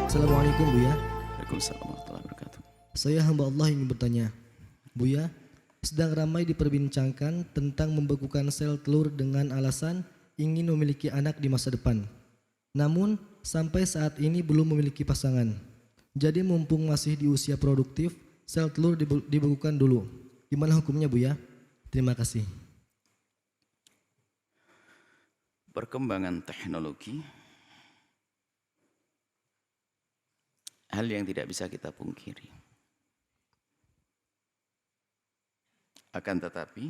Assalamualaikum Buya. Waalaikumsalam warahmatullahi wabarakatuh. Saya hamba Allah ingin bertanya. Buya, sedang ramai diperbincangkan tentang membekukan sel telur dengan alasan ingin memiliki anak di masa depan. Namun, sampai saat ini belum memiliki pasangan. Jadi mumpung masih di usia produktif, sel telur dibekukan dulu. Gimana hukumnya Buya? Terima kasih. Perkembangan teknologi hal yang tidak bisa kita pungkiri. Akan tetapi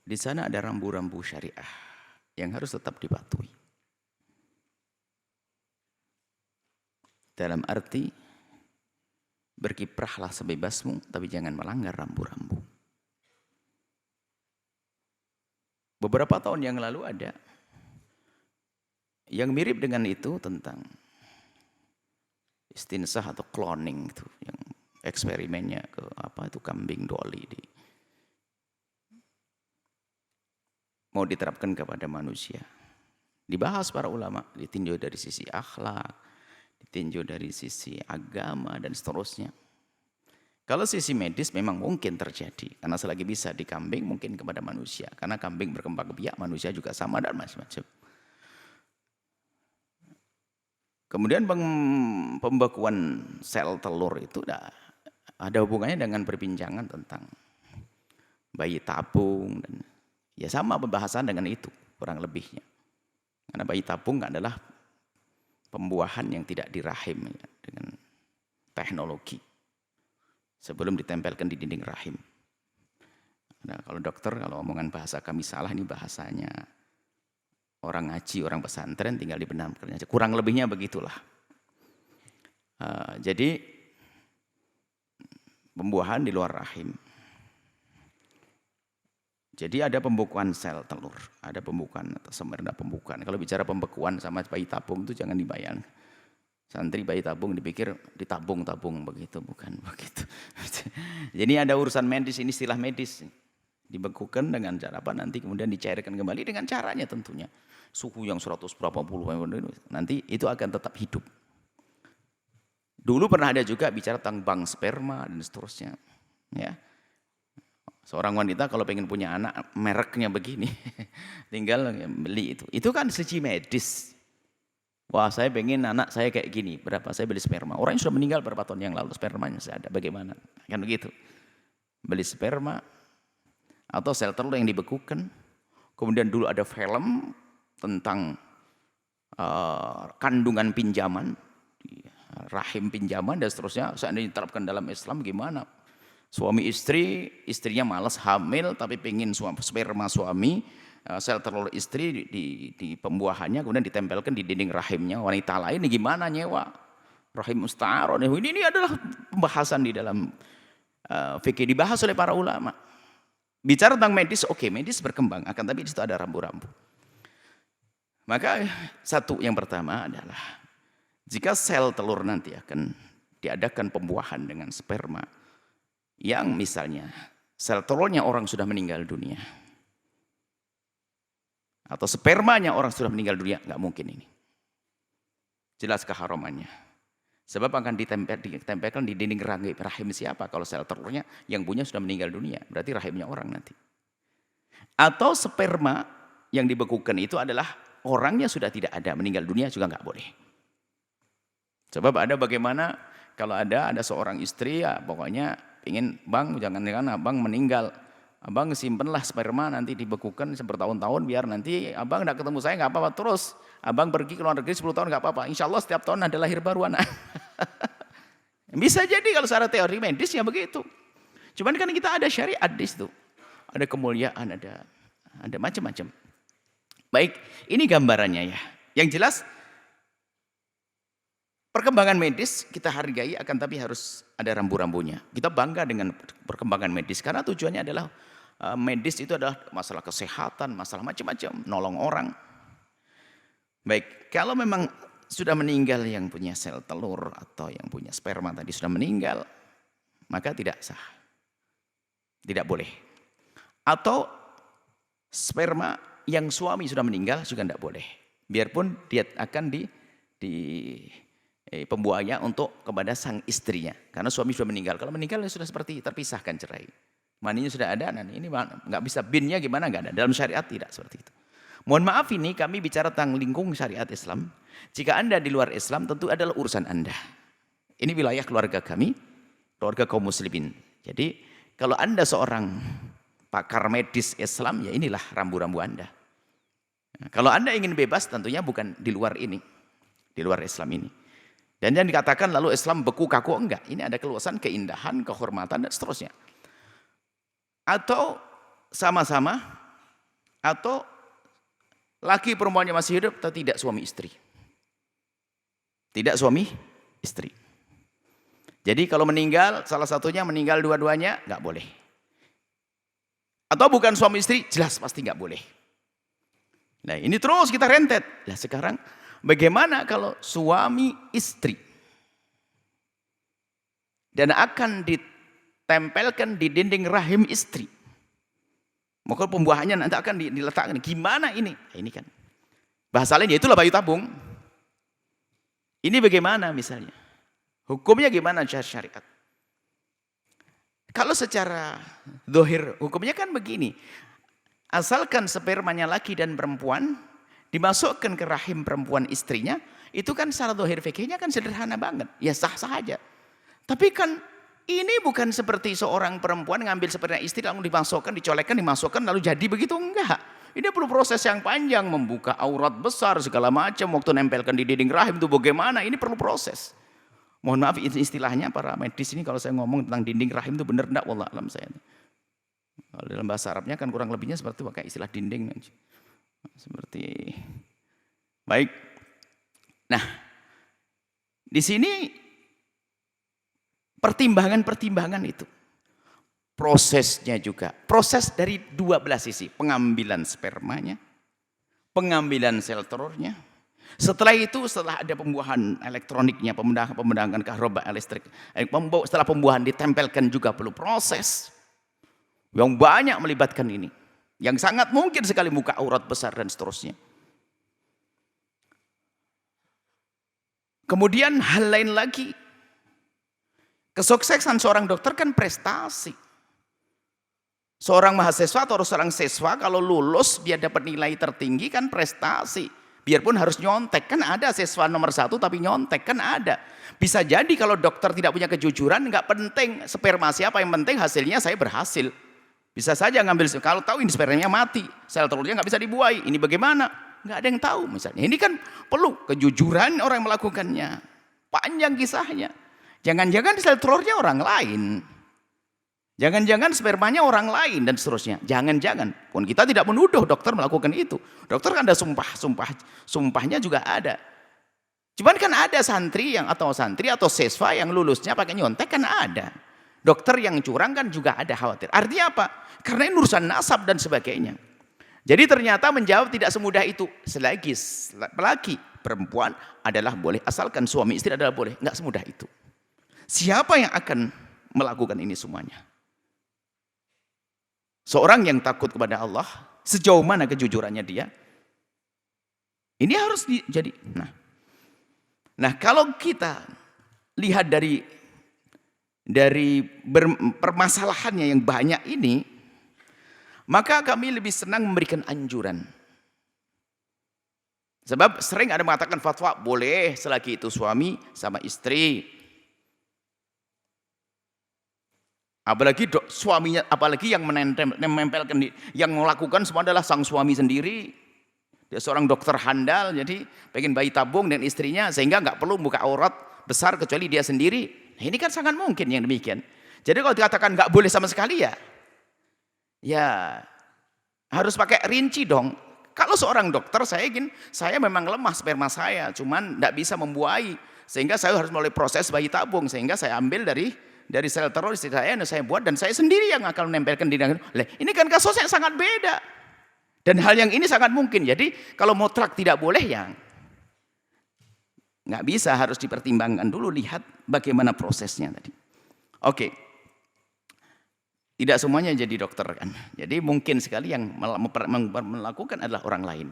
di sana ada rambu-rambu syariah yang harus tetap dipatuhi. Dalam arti berkiprahlah sebebasmu, tapi jangan melanggar rambu-rambu. Beberapa tahun yang lalu ada yang mirip dengan itu tentang istinsah atau cloning itu, yang eksperimennya ke apa itu kambing doli mau diterapkan kepada manusia. Dibahas para ulama, ditinjau dari sisi akhlak, ditinjau dari sisi agama dan seterusnya. Kalau sisi medis memang mungkin terjadi, karena selagi bisa di kambing mungkin kepada manusia, karena kambing berkembang biak, manusia juga sama dan macam-macam. Kemudian pembekuan sel telur itu ada hubungannya dengan perbincangan tentang bayi tabung dan ya sama pembahasan dengan itu kurang lebihnya. Karena bayi tabung adalah pembuahan yang tidak di rahim ya, dengan teknologi sebelum ditempelkan di dinding rahim. Nah, kalau dokter, kalau omongan bahasa kami salah, ini bahasanya orang ngaji, orang pesantren tinggal dibenamkan aja. Kurang lebihnya begitulah. Jadi pembuahan di luar rahim. Jadi ada pembekuan sel telur, ada pembukaan atau semerda pembukaan. Kalau bicara pembekuan sama bayi tabung itu jangan dibayang. Santri bayi tabung dipikir ditabung-tabung begitu, bukan begitu. Jadi ada urusan medis, ini istilah medis. Dibekukan dengan cara apa? Nanti kemudian dicairkan kembali dengan caranya tentunya. Suhu yang 100 berapa puluh, nanti itu akan tetap hidup. Dulu pernah ada juga bicara tentang bank sperma dan seterusnya. Ya. Seorang wanita kalau pengen punya anak mereknya begini, tinggal beli itu. Itu kan segi medis. Wah, saya pengen anak saya kayak gini, berapa saya beli sperma. Orang yang sudah meninggal berapa tahun yang lalu, spermanya saya ada, bagaimana? Kan begitu. Beli sperma atau sel telur yang dibekukan. Kemudian dulu ada film tentang kandungan pinjaman, rahim pinjaman dan seterusnya. Seandainya diterapkan dalam Islam gimana? Suami istri, istrinya malas hamil tapi pengen sperma suami, sel telur istri di pembuahannya kemudian ditempelkan di dinding rahimnya wanita lain, gimana nyewa rahim musta'ar. Ini adalah pembahasan di dalam fikih, dibahas oleh para ulama. Bicara tentang medis, oke, medis berkembang, akan tapi di situ ada rambu-rambu. Maka satu yang pertama adalah jika sel telur nanti akan diadakan pembuahan dengan sperma yang misalnya sel telurnya orang sudah meninggal dunia atau spermanya orang sudah meninggal dunia, nggak mungkin ini. Jelas keharamannya. Sebab akan ditempelkan di dinding rahim siapa? Kalau sel telurnya yang punya sudah meninggal dunia, berarti rahimnya orang nanti. Atau sperma yang dibekukan itu adalah orangnya sudah tidak ada, meninggal dunia juga nggak boleh. Sebab ada bagaimana kalau ada seorang istri ya pokoknya ingin bang jangan abang meninggal, abang simpenlah sperma nanti dibekukan bertahun-tahun biar nanti abang tidak ketemu saya nggak apa-apa, terus abang pergi ke luar negeri 10 tahun nggak apa-apa, insya Allah setiap tahun ada lahir baru anak. Bisa jadi kalau secara teori medis ya begitu. Cuman kan kita ada syariat di situ, ada kemuliaan, ada macam-macam. Baik, ini gambarannya ya. Yang jelas perkembangan medis kita hargai, akan tapi harus ada rambu-rambunya. Kita bangga dengan perkembangan medis karena tujuannya adalah medis itu adalah masalah kesehatan, masalah macam-macam, nolong orang. Baik, kalau memang sudah meninggal yang punya sel telur atau yang punya sperma tadi sudah meninggal, maka tidak sah. Tidak boleh. Atau sperma yang suami sudah meninggal juga tidak boleh. Biarpun dia akan pembuahnya untuk kepada sang istrinya. Karena suami sudah meninggal. Kalau meninggal sudah seperti terpisahkan cerai. Maninya sudah ada, nah ini nggak bisa binnya gimana, nggak ada. Dalam syariat tidak seperti itu. Mohon maaf ini kami bicara tentang lingkung syariat Islam. Jika Anda di luar Islam tentu adalah urusan Anda. Ini wilayah keluarga kami, keluarga kaum muslimin. Jadi kalau Anda seorang pakar medis Islam, ya inilah rambu-rambu Anda. Nah, kalau Anda ingin bebas tentunya bukan di luar ini, di luar Islam ini. Dan yang dikatakan lalu Islam beku kaku, enggak. Ini ada keluasan, keindahan, kehormatan dan seterusnya. Atau sama-sama, atau laki perempuannya masih hidup atau tidak suami istri. Tidak suami istri. Jadi kalau meninggal, salah satunya meninggal dua-duanya, enggak boleh. Atau bukan suami istri, jelas pasti enggak boleh. Nah ini terus kita rentet. Nah sekarang bagaimana kalau suami istri dan akan ditempelkan di dinding rahim istri, maka pembuahannya nanti akan diletakkan. Gimana ini? Nah, ini kan bahasa lainnya itulah bayi tabung. Ini bagaimana misalnya? Hukumnya gimana syariat? Kalau secara zahir hukumnya kan begini. Asalkan spermanya laki dan perempuan dimasukkan ke rahim perempuan istrinya, itu kan secara zahir fikihnya kan sederhana banget. Ya sah-sah aja. Tapi kan ini bukan seperti seorang perempuan ngambil sperma istri lalu dimasukkan, dicolekkan, dimasukkan lalu jadi begitu, enggak. Ini perlu proses yang panjang, membuka aurat besar segala macam, waktu nempelkan di dinding rahim itu bagaimana, ini perlu proses. Mohon maaf istilahnya para medis ini kalau saya ngomong tentang dinding rahim itu benar enggak, wallah alam saya. Kalau dalam bahasa Arabnya kan kurang lebihnya seperti pakai istilah dinding. Seperti baik. Nah, di sini pertimbangan-pertimbangan itu. Prosesnya juga. Proses dari dua belah sisi. Pengambilan spermanya, pengambilan sel telurnya. Setelah itu, setelah ada pembuahan elektroniknya, pembuahan kahraba listrik. Setelah pembuahan ditempelkan juga perlu proses. Yang banyak melibatkan ini. Yang sangat mungkin sekali muka aurat besar dan seterusnya. Kemudian hal lain lagi. Kesuksesan seorang dokter kan prestasi. Seorang mahasiswa atau seorang siswa kalau lulus biar dapat nilai tertinggi kan prestasi. Biarpun harus nyontek. Kan ada siswa nomor 1 tapi nyontek. Kan ada. Bisa jadi kalau dokter tidak punya kejujuran, nggak penting sperma siapa, yang penting hasilnya saya berhasil. Bisa saja ngambil, kalau tahu ini spermanya mati, sel telurnya nggak bisa dibuai. Ini bagaimana? Nggak ada yang tahu misalnya. Ini kan perlu kejujuran orang yang melakukannya. Panjang kisahnya. Jangan-jangan sel telurnya orang lain. Jangan-jangan spermanya orang lain dan seterusnya. Jangan-jangan. Pun kita tidak menuduh dokter melakukan itu. Dokter kan ada sumpahnya juga ada. Cuman kan ada santri atau siswa yang lulusnya pakai nyontek kan ada. Dokter yang curang kan juga ada khawatir. Artinya apa? Karena ini urusan nasab dan sebagainya. Jadi ternyata menjawab tidak semudah itu. Selagi laki perempuan adalah boleh, asalkan suami istri adalah boleh. Enggak semudah itu. Siapa yang akan melakukan ini semuanya? Seorang yang takut kepada Allah, sejauh mana kejujurannya dia? Ini harus jadi. Nah, kalau kita lihat dari permasalahannya yang banyak ini, maka kami lebih senang memberikan anjuran. Sebab sering ada mengatakan fatwa boleh selagi itu suami sama istri. Apalagi suaminya, apalagi yang menempelkan, yang melakukan semua adalah sang suami sendiri. Dia seorang dokter handal, jadi pengen bayi tabung dan istrinya sehingga nggak perlu buka aurat besar kecuali dia sendiri. Nah, ini kan sangat mungkin yang demikian. Jadi kalau dikatakan nggak boleh sama sekali ya harus pakai rinci dong. Kalau seorang dokter saya memang lemah sperma saya, cuman nggak bisa membuahi sehingga saya harus melalui proses bayi tabung sehingga saya ambil dari sel telur istri saya buat dan saya sendiri yang akan menempelkan di dalam. Ini kan kasusnya sangat beda. Dan hal yang ini sangat mungkin. Jadi kalau mutlak tidak boleh nggak bisa, harus dipertimbangkan dulu, lihat bagaimana prosesnya tadi. Oke. Tidak semuanya jadi dokter kan. Jadi mungkin sekali yang melakukan adalah orang lain.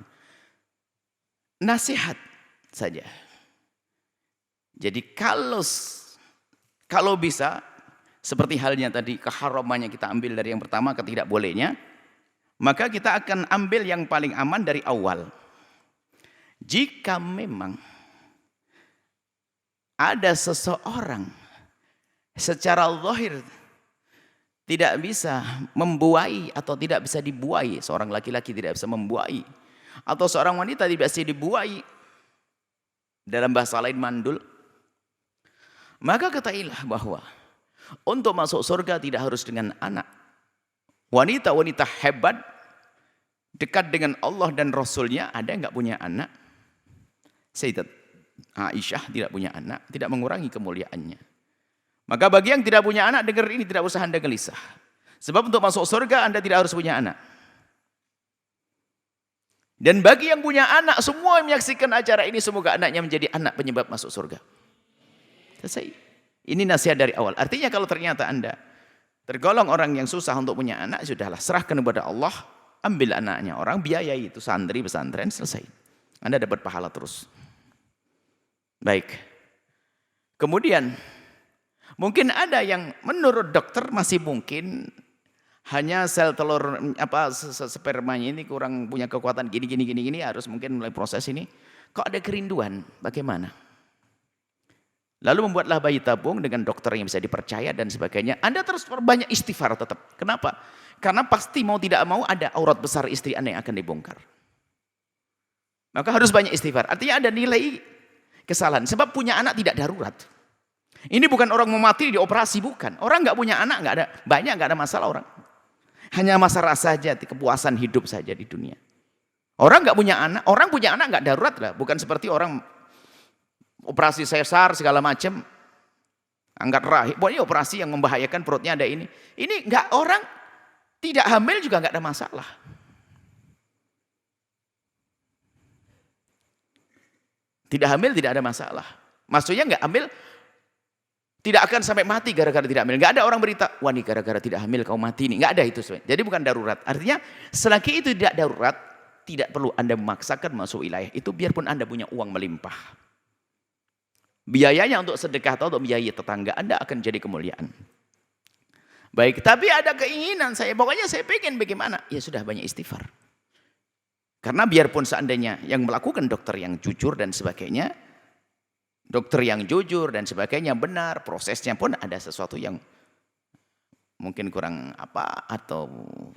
Nasihat saja. Jadi kalau bisa, seperti halnya tadi keharamannya kita ambil dari yang pertama, ketidakbolehnya, maka kita akan ambil yang paling aman dari awal. Jika memang ada seseorang secara zahir tidak bisa membuai atau tidak bisa dibuai, seorang laki-laki tidak bisa membuai, atau seorang wanita tidak bisa dibuai, dalam bahasa lain mandul, maka ketahuilah bahwa untuk masuk surga tidak harus dengan anak. Wanita-wanita hebat, dekat dengan Allah dan Rasulnya, ada nggak punya anak? Sayyidat Aisyah tidak punya anak, tidak mengurangi kemuliaannya. Maka bagi yang tidak punya anak, dengar ini, tidak usah Anda gelisah. Sebab untuk masuk surga Anda tidak harus punya anak. Dan bagi yang punya anak, semua yang menyaksikan acara ini, semoga anaknya menjadi anak penyebab masuk surga. Selesai. Ini nasihat dari awal. Artinya kalau ternyata Anda tergolong orang yang susah untuk punya anak, sudahlah, serahkan kepada Allah, ambil anaknya orang, biayai itu santri, pesantren, selesai. Anda dapat pahala terus. Baik. Kemudian mungkin ada yang menurut dokter masih mungkin hanya sel telur spermanya ini kurang punya kekuatan gini harus mungkin mulai proses ini. Kok ada kerinduan? Bagaimana? Lalu membuatlah bayi tabung dengan dokter yang bisa dipercaya dan sebagainya. Anda terus perbanyak istighfar tetap. Kenapa? Karena pasti mau tidak mau ada aurat besar istri Anda yang akan dibongkar. Maka harus banyak istighfar. Artinya ada nilai kesalahan. Sebab punya anak tidak darurat. Ini bukan orang mau mati dioperasi, bukan. Orang nggak punya anak nggak ada banyak, nggak ada masalah orang. Hanya masalah saja, kepuasan hidup saja di dunia. Orang nggak punya anak, orang punya anak nggak darurat lah. Bukan seperti orang operasi sesar segala macam, angkat rahim. Pokoknya operasi yang membahayakan perutnya ada ini. Ini nggak, orang tidak hamil juga nggak ada masalah. Tidak hamil tidak ada masalah. Maksudnya nggak hamil tidak akan sampai mati gara-gara tidak hamil. Nggak ada orang berita, wah nih gara-gara tidak hamil kau mati nih. Nggak ada itu sebenarnya. Jadi bukan darurat. Artinya selagi itu tidak darurat, tidak perlu Anda memaksakan masuk wilayah itu, biarpun Anda punya uang melimpah. Biayanya untuk sedekah atau untuk biaya tetangga Anda akan jadi kemuliaan. Baik, tapi ada keinginan saya, pokoknya saya pengen bagaimana? Ya sudah, banyak istighfar. Karena biarpun seandainya yang melakukan dokter yang jujur dan sebagainya, benar, prosesnya pun ada sesuatu yang mungkin kurang apa, atau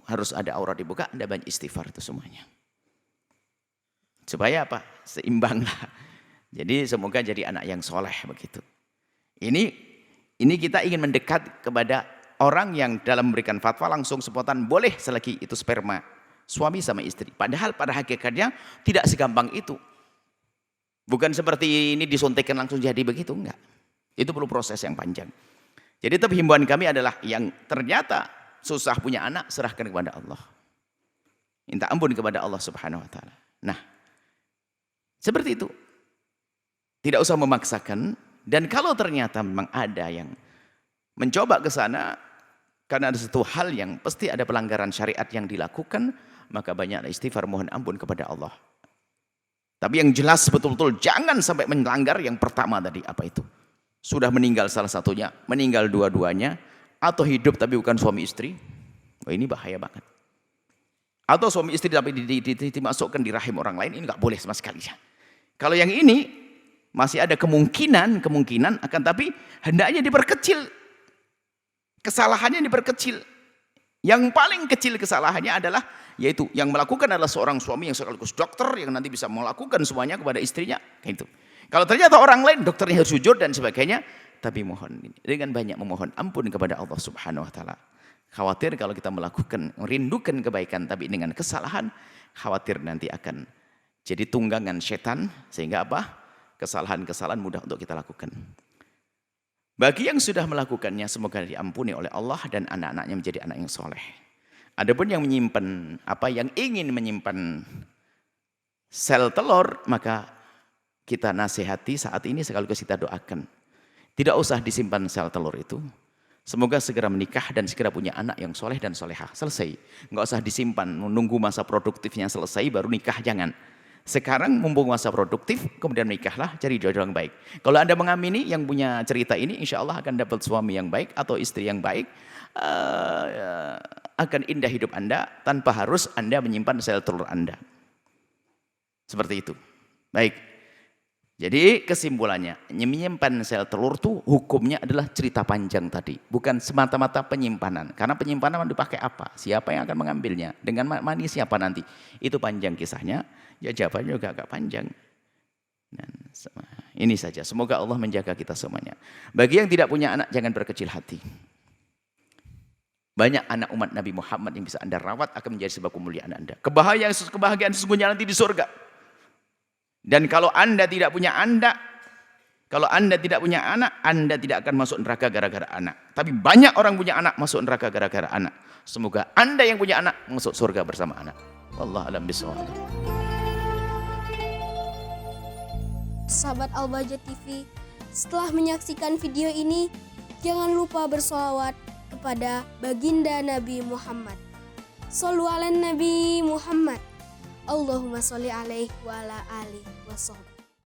harus ada aurat dibuka, Anda banyak istighfar itu semuanya. Supaya apa? Seimbang lah. Jadi semoga jadi anak yang soleh begitu. Ini kita ingin mendekat kepada orang yang dalam memberikan fatwa langsung spontan boleh selagi itu sperma suami sama istri. Padahal pada hakikatnya tidak segampang itu. Bukan seperti ini disuntikkan langsung jadi begitu, enggak. Itu perlu proses yang panjang. Jadi tetap himbauan kami adalah yang ternyata susah punya anak, serahkan kepada Allah. Minta ampun kepada Allah Subhanahu wa taala. Nah, seperti itu. Tidak usah memaksakan, dan kalau ternyata memang ada yang mencoba ke sana karena ada satu hal yang pasti ada pelanggaran syariat yang dilakukan, maka banyaklah istighfar, mohon ampun kepada Allah. Tapi yang jelas betul-betul jangan sampai melanggar yang pertama tadi, apa itu? Sudah meninggal salah satunya, meninggal dua-duanya, atau hidup tapi bukan suami istri. Oh, ini bahaya banget. Atau suami istri tapi dimasukkan di rahim orang lain, ini nggak boleh sama sekali. Kalau yang ini masih ada kemungkinan akan, tapi hendaknya diperkecil. Kesalahannya diperkecil. Yang paling kecil kesalahannya adalah, yaitu yang melakukan adalah seorang suami yang sekaligus dokter yang nanti bisa melakukan semuanya kepada istrinya. Gitu. Kalau ternyata orang lain dokternya harus jujur dan sebagainya, tapi mohon dengan banyak memohon ampun kepada Allah Subhanahu wa taala. Khawatir kalau kita melakukan, merindukan kebaikan tapi dengan kesalahan, khawatir nanti akan jadi tunggangan setan, sehingga apa? Kesalahan-kesalahan mudah untuk kita lakukan. Bagi yang sudah melakukannya, semoga diampuni oleh Allah dan anak-anaknya menjadi anak yang soleh. Adapun yang menyimpan, yang ingin menyimpan sel telur, maka kita nasihati saat ini sekaligus kita doakan. Tidak usah disimpan sel telur itu. Semoga segera menikah dan segera punya anak yang soleh dan solehah. Selesai. Nggak usah disimpan, menunggu masa produktifnya selesai baru nikah, jangan. Sekarang mumpung masa produktif, kemudian menikahlah, cari jodoh yang baik. Kalau Anda mengamini yang punya cerita ini, insya Allah akan dapat suami yang baik atau istri yang baik. Akan indah hidup Anda tanpa harus Anda menyimpan sel telur Anda. Seperti itu. Baik. Jadi kesimpulannya, menyimpan sel telur itu hukumnya adalah cerita panjang tadi. Bukan semata-mata penyimpanan. Karena penyimpanan dipakai apa? Siapa yang akan mengambilnya? Dengan mani siapa nanti? Itu panjang kisahnya. Ya jawabannya juga agak panjang. Dan ini saja. Semoga Allah menjaga kita semuanya. Bagi yang tidak punya anak, jangan berkecil hati. Banyak anak umat Nabi Muhammad yang bisa Anda rawat akan menjadi sebab kemuliaan Anda. Kebahagiaan sesungguhnya nanti di surga. Dan kalau Anda tidak punya anak, Anda tidak akan masuk neraka gara-gara anak. Tapi banyak orang punya anak masuk neraka gara-gara anak. Semoga Anda yang punya anak masuk surga bersama anak. Wallahu a'lam bishawab. Sahabat Al-Bahjah TV, setelah menyaksikan video ini, jangan lupa bersolawat kepada baginda Nabi Muhammad. Shollu ala Nabi Muhammad. Allahumma sholli alaihi wa ala alihi wa sahbihi.